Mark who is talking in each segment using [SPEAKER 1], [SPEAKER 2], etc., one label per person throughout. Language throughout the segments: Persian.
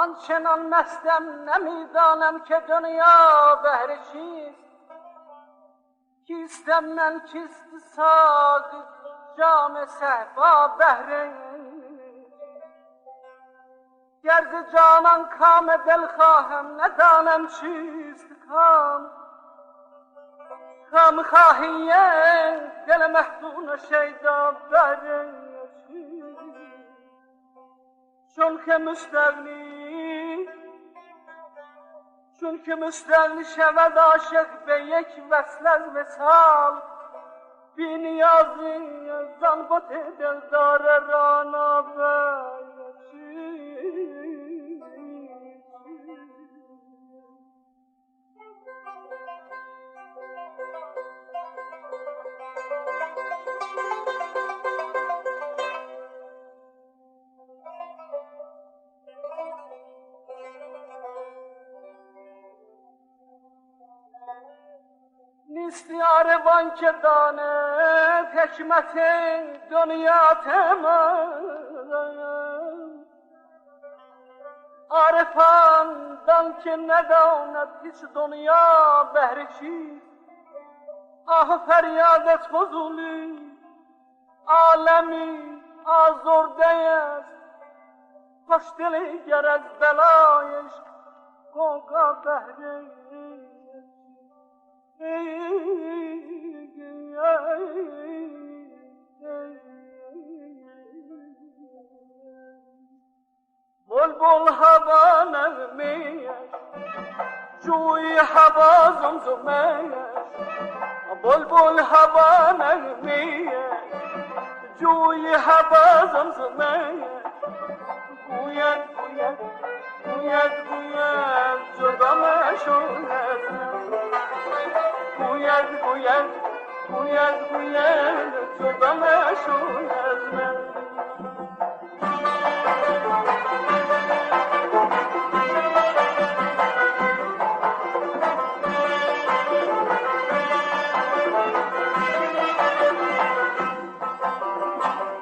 [SPEAKER 1] آنچنان مستم نمیدانم که دنیا بهر چیست. کیستم من کیست ساز جام صهبا بهر گرز جانان کام دل خواهم ندانم چیست کام. کام خواهیه دل محزون و شیدا بهر چون که مستغنی شود عاشق به یک وصل از وصال. بی نیازی زن بت دلدار رانا نیست یاروان که داند حکمت دنیا تمام. عارفان دان که نداند هیچ دنیا بهر چیست. آه فریادت فضولی عالمی آزرده است. خوشدلی گر از بلایش گوگا بهر بلبل هوا نغمه‌اش جوی هوا زمزمه‌اش. بلبل هوا نغمه‌اش جوی هوا زمزمه‌اش. گوید گوید گوید گوید جدا مشو گوید گوید گوید گوید جدا مشو از من.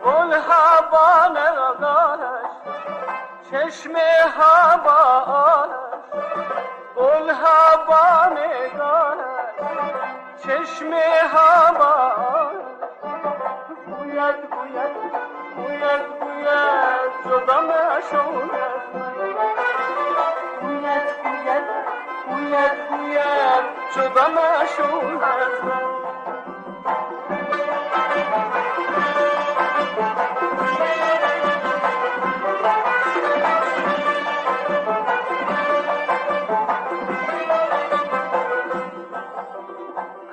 [SPEAKER 1] گل هوا نگاهش چشم هوا آهش. گل هوا نگاهش چشم هوا گوید گوید گوید گوید جدا مشو از من. گوید گوید گوید گوید جدا مشو از من.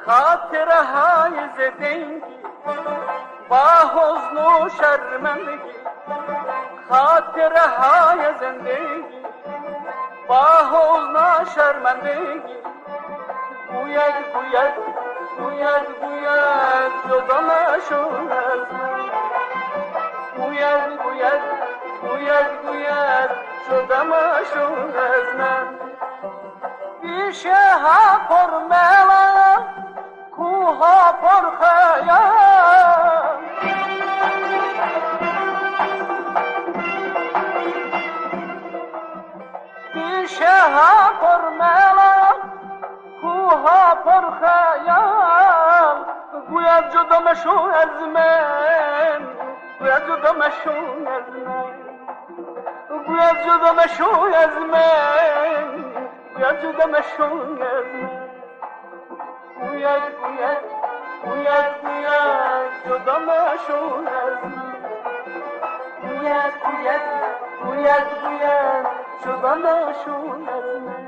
[SPEAKER 1] خاطره های زدگی با حزن و شرمندگی. خاطره های زندگی با حزن و شرمندگی. گوید گوید گوید گوید جدا مشو از من. گوید گوید گوید گوید جدا مشو از من. پیشه ها پر ملال کوها پر خیال. پیشه ها پر ملال کوها پر خیال. گوید جدا مشو از من. گوید جدا مشو از من. گوید جدا مشو از من. گوید جدا مشو از من. گوید گوید گوید گوید جدا مشو از من. گوید گوید گوید گوید جدا مشو از من.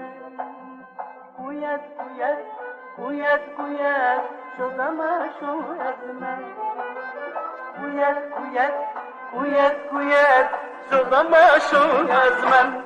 [SPEAKER 1] گوید گوید گوید گوید جدا مشو از من. گوید گوید گوید گوید جدا مشو از من.